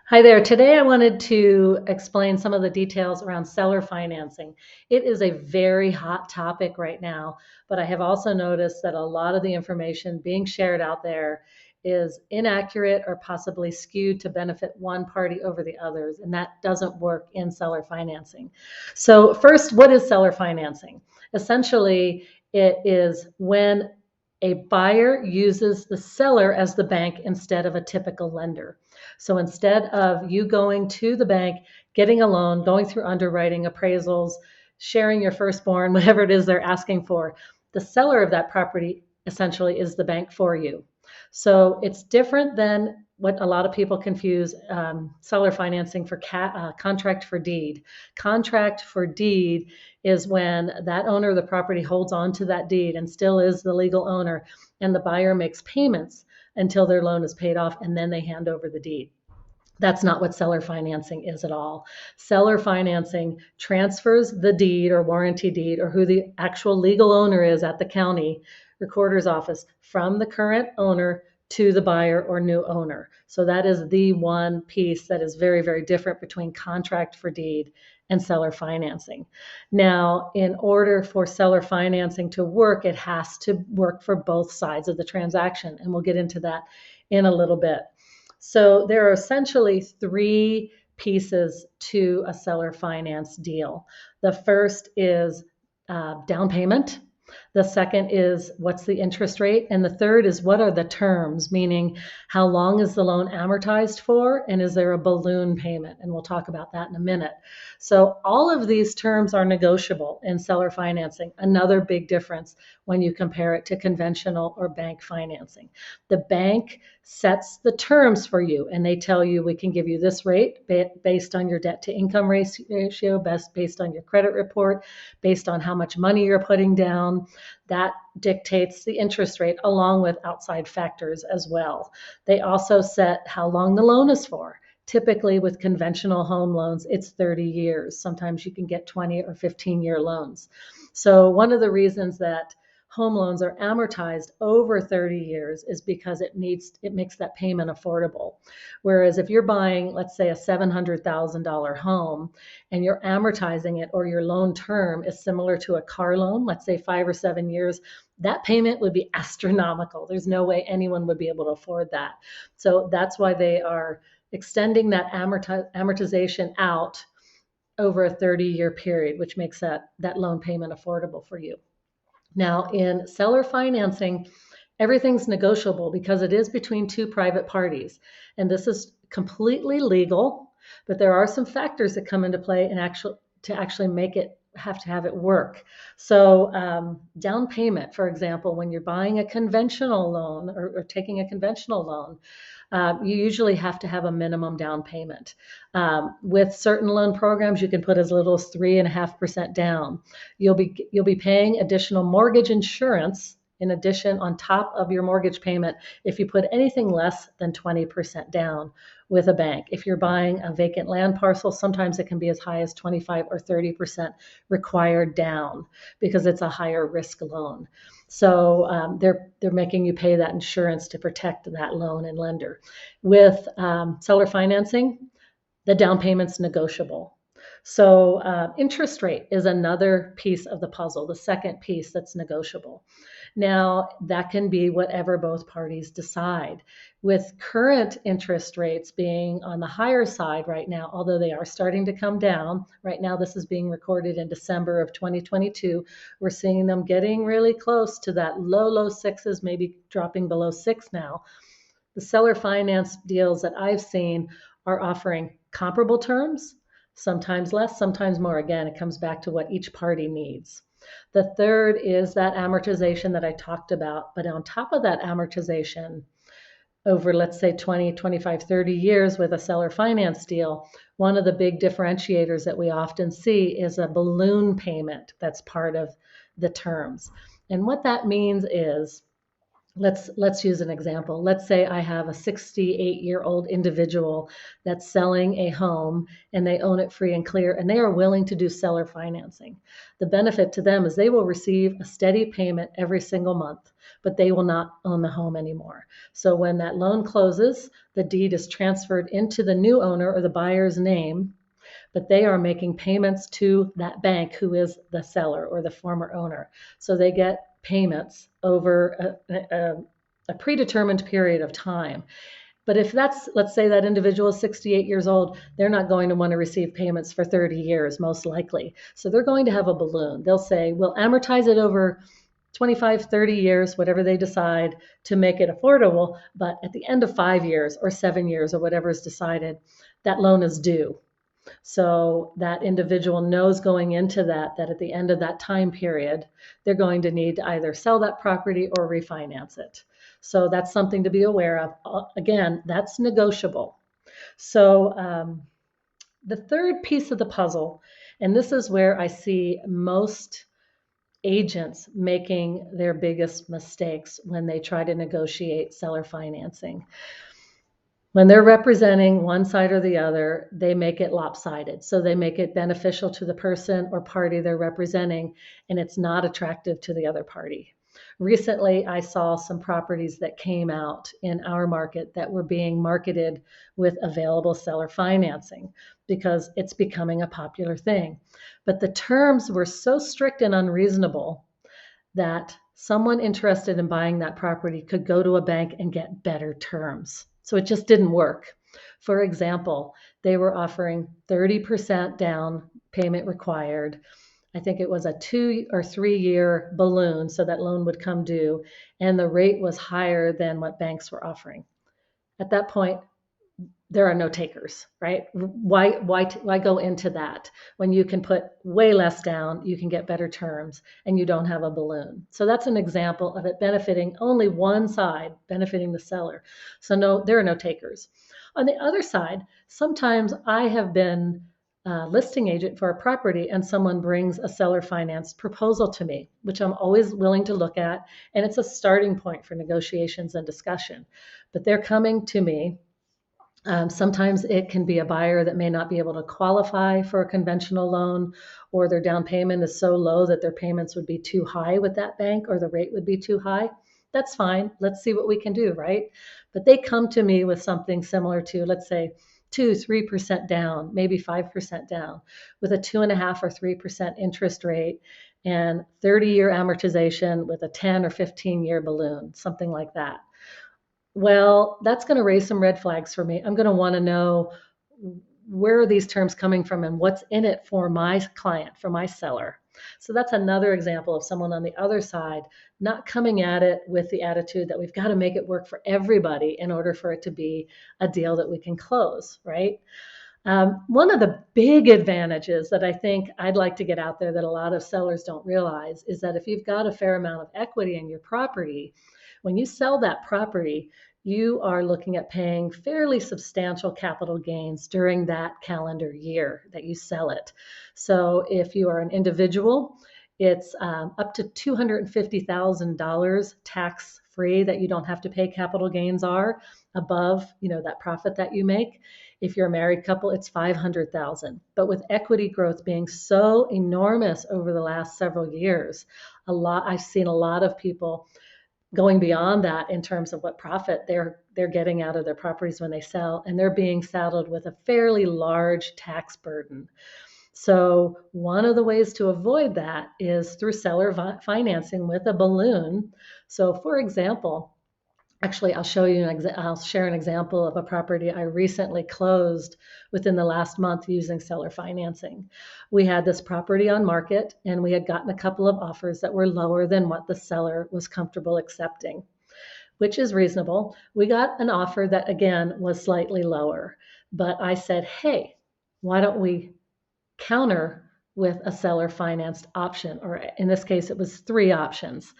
Hi there. Today I wanted to explain some of the details around seller financing. It is a very hot topic right now, but I have also noticed that a lot of the information being shared out there is inaccurate or possibly skewed to benefit one party over the others, and that doesn't work in seller financing. So, first, what is seller financing? Essentially, it is when a buyer uses the seller as the bank instead of a typical lender. So instead of you going to the bank, getting a loan, going through underwriting, appraisals, sharing your firstborn, whatever it is they're asking for, the seller of that property essentially is the bank for you. So it's different than what a lot of people confuse seller financing for contract for deed. Contract for deed is when that owner of the property holds on to that deed and still is the legal owner, and the buyer makes payments until their loan is paid off, and then they hand over the deed. That's not what seller financing is at all. Seller financing transfers the deed or warranty deed or who the actual legal owner is at the county recorder's office from the current owner to the buyer or new owner. So that is the one piece that is very, very different between contract for deed and seller financing. Now, in order for seller financing to work, it has to work for both sides of the transaction. And we'll get into that in a little bit. So there are essentially three pieces to a seller finance deal. The first is down payment. The second is what's the interest rate. And the third is what are the terms, meaning how long is the loan amortized for and is there a balloon payment? And we'll talk about that in a minute. So all of these terms are negotiable in seller financing. Another big difference when you compare it to conventional or bank financing. The bank sets the terms for you and they tell you we can give you this rate based on your debt to income ratio, based on your credit report, based on how much money you're putting down. That dictates the interest rate along with outside factors as well. They also set how long the loan is for. Typically, with conventional home loans, it's 30 years. Sometimes you can get 20 or 15-year loans. So, one of the reasons that home loans are amortized over 30 years is because it makes that payment affordable. Whereas if you're buying, let's say, a $700,000 home and you're amortizing it, or your loan term is similar to a car loan, let's say 5 or 7 years, that payment would be astronomical. There's no way anyone would be able to afford that. So that's why they are extending that amortization out over a 30-year period, which makes that loan payment affordable for you. Now, in seller financing, everything's negotiable because it is between two private parties. And this is completely legal, but there are some factors that come into play and actually make it have to have it work. So, down payment, for example, when you're buying a conventional loan or taking a conventional loan, you usually have to have a minimum down payment. With certain loan programs, you can put as little as 3.5% down. You'll be paying additional mortgage insurance in addition on top of your mortgage payment if you put anything less than 20% down with a bank. If you're buying a vacant land parcel, sometimes it can be as high as 25 or 30% required down because it's a higher risk loan. So they're making you pay that insurance to protect that loan and lender. With seller financing, the down payment's negotiable. So interest rate is another piece of the puzzle, the second piece that's negotiable. Now, that can be whatever both parties decide. With current interest rates being on the higher side right now, although they are starting to come down, right now this is being recorded in December of 2022, we're seeing them getting really close to that low sixes, maybe dropping below 6 now. The seller finance deals that I've seen are offering comparable terms, sometimes less, sometimes more. Again, it comes back to what each party needs. The third is that amortization that I talked about. But on top of that amortization, over let's say 20, 25, 30 years with a seller finance deal, one of the big differentiators that we often see is a balloon payment that's part of the terms. And what that means is let's use an example. Let's say I have a 68-year-old individual that's selling a home and they own it free and clear and they are willing to do seller financing. The benefit to them is they will receive a steady payment every single month, but they will not own the home anymore. So when that loan closes, the deed is transferred into the new owner or the buyer's name, but they are making payments to that bank who is the seller or the former owner. So they get payments over a predetermined period of time. But if that's, let's say that individual is 68 years old, they're not going to want to receive payments for 30 years, most likely. So they're going to have a balloon. They'll say, we'll amortize it over 25, 30 years, whatever they decide to make it affordable. But at the end of 5 years or 7 years or whatever is decided, that loan is due. So that individual knows going into that at the end of that time period, they're going to need to either sell that property or refinance it. So that's something to be aware of. Again, that's negotiable. So the third piece of the puzzle, and this is where I see most agents making their biggest mistakes when they try to negotiate seller financing. When they're representing one side or the other, they make it lopsided. So they make it beneficial to the person or party they're representing, and it's not attractive to the other party. Recently, I saw some properties that came out in our market that were being marketed with available seller financing because it's becoming a popular thing. But the terms were so strict and unreasonable that someone interested in buying that property could go to a bank and get better terms. So it just didn't work. For example, they were offering 30% down payment required. I think it was a 2 or 3 year balloon, so that loan would come due, and the rate was higher than what banks were offering. At that point, there are no takers, right? Why go into that when you can put way less down, you can get better terms, and you don't have a balloon? So that's an example of it benefiting only one side, benefiting the seller. So no, there are no takers. On the other side, sometimes I have been a listing agent for a property and someone brings a seller finance proposal to me, which I'm always willing to look at, and it's a starting point for negotiations and discussion. But they're coming to me. Sometimes it can be a buyer that may not be able to qualify for a conventional loan, or their down payment is so low that their payments would be too high with that bank, or the rate would be too high. That's fine. Let's see what we can do, right? But they come to me with something similar to, let's say, 2-3% down, maybe 5% down, with a 2.5 or 3% interest rate and 30-year amortization with a 10 or 15-year balloon, something like that. Well, that's going to raise some red flags for me. I'm going to want to know, where are these terms coming from and what's in it for my client, for my seller. So that's another example of someone on the other side not coming at it with the attitude that we've got to make it work for everybody in order for it to be a deal that we can close, right? One of the big advantages that I think I'd like to get out there that a lot of sellers don't realize is that if you've got a fair amount of equity in your property, when you sell that property, you are looking at paying fairly substantial capital gains during that calendar year that you sell it. So if you are an individual, it's up to $250,000 tax free that you don't have to pay. Capital gains are above, that profit that you make. If you're a married couple, it's 500,000. But with equity growth being so enormous over the last several years, I've seen a lot of people going beyond that in terms of what profit they're getting out of their properties when they sell, and they're being saddled with a fairly large tax burden. So one of the ways to avoid that is through seller financing with a balloon. So for example, actually, I'll share an example of a property I recently closed within the last month using seller financing. We had this property on market and we had gotten a couple of offers that were lower than what the seller was comfortable accepting, which is reasonable. We got an offer that again was slightly lower, but I said, hey, why don't we counter with a seller financed option? Or in this case, it was 3 options.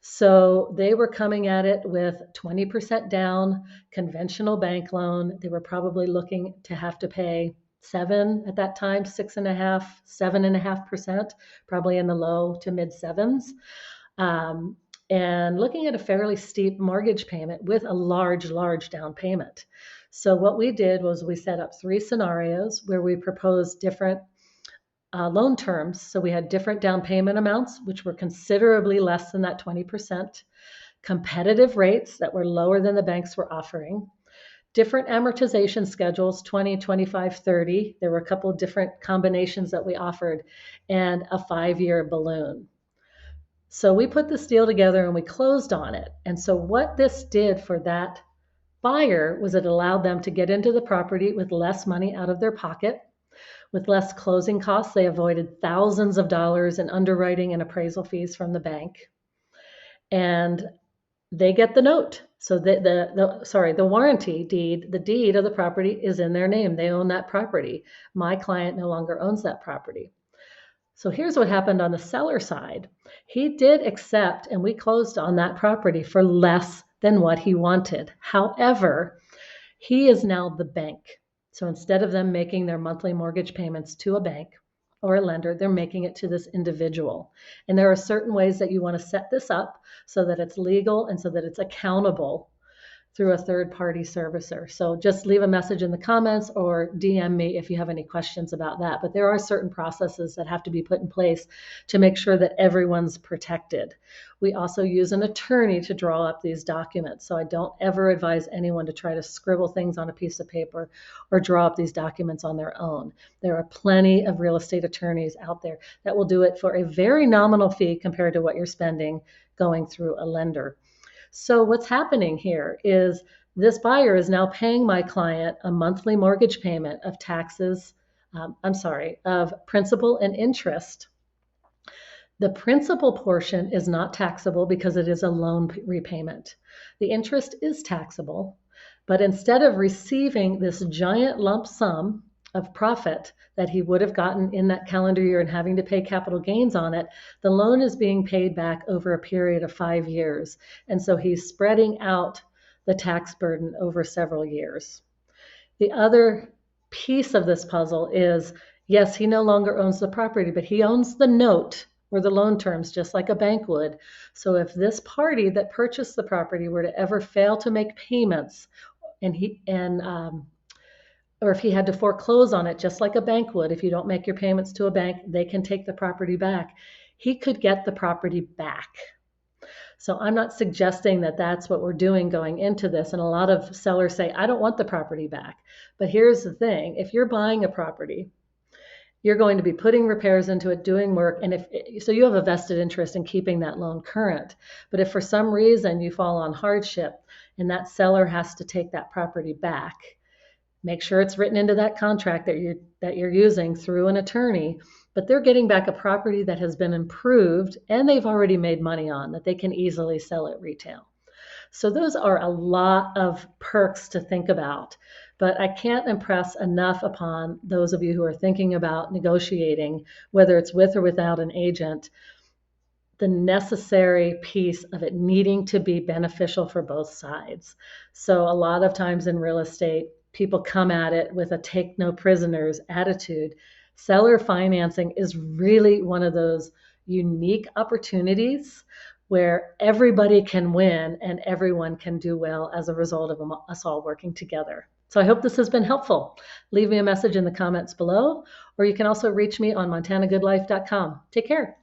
So they were coming at it with 20% down, conventional bank loan. They were probably looking to have to pay 7 at that time, 6.5, 7.5%, probably in the low to mid sevens. and looking at a fairly steep mortgage payment with a large down payment. So what we did was we set up 3 scenarios where we proposed different loan terms. So we had different down payment amounts, which were considerably less than that 20%, competitive rates that were lower than the banks were offering, different amortization schedules, 20, 25, 30. There were a couple of different combinations that we offered, and a 5-year balloon. So we put this deal together and we closed on it. And so what this did for that buyer was it allowed them to get into the property with less money out of their pocket. With less closing costs, they avoided thousands of dollars in underwriting and appraisal fees from the bank. And they get the note. So the warranty deed, the deed of the property is in their name. They own that property. My client no longer owns that property. So here's what happened on the seller side. He did accept, and we closed on that property for less than what he wanted. However, he is now the bank. So instead of them making their monthly mortgage payments to a bank or a lender, they're making it to this individual. And there are certain ways that you want to set this up so that it's legal and so that it's accountable through a third-party servicer. So just leave a message in the comments or DM me if you have any questions about that. But there are certain processes that have to be put in place to make sure that everyone's protected. We also use an attorney to draw up these documents. So I don't ever advise anyone to try to scribble things on a piece of paper or draw up these documents on their own. There are plenty of real estate attorneys out there that will do it for a very nominal fee compared to what you're spending going through a lender. So what's happening here is this buyer is now paying my client a monthly mortgage payment of of principal and interest. The principal portion is not taxable because it is a loan repayment. The interest is taxable, but instead of receiving this giant lump sum of profit that he would have gotten in that calendar year and having to pay capital gains on it, the loan is being paid back over a period of 5 years. And so he's spreading out the tax burden over several years. The other piece of this puzzle is, yes, he no longer owns the property, but he owns the note or the loan terms just like a bank would. So if this party that purchased the property were to ever fail to make payments or if he had to foreclose on it, just like a bank would, if you don't make your payments to a bank, they can take the property back. He could get the property back. So I'm not suggesting that that's what we're doing going into this. And a lot of sellers say, I don't want the property back. But here's the thing. If you're buying a property, you're going to be putting repairs into it, doing work. And so you have a vested interest in keeping that loan current. But if for some reason you fall on hardship and that seller has to take that property back, make sure it's written into that contract that you're using through an attorney, but they're getting back a property that has been improved and they've already made money on that they can easily sell at retail. So those are a lot of perks to think about, but I can't impress enough upon those of you who are thinking about negotiating, whether it's with or without an agent, the necessary piece of it needing to be beneficial for both sides. So a lot of times in real estate, people come at it with a take no prisoners attitude. Seller financing is really one of those unique opportunities where everybody can win and everyone can do well as a result of us all working together. So I hope this has been helpful. Leave me a message in the comments below, or you can also reach me on montanagoodlife.com. Take care.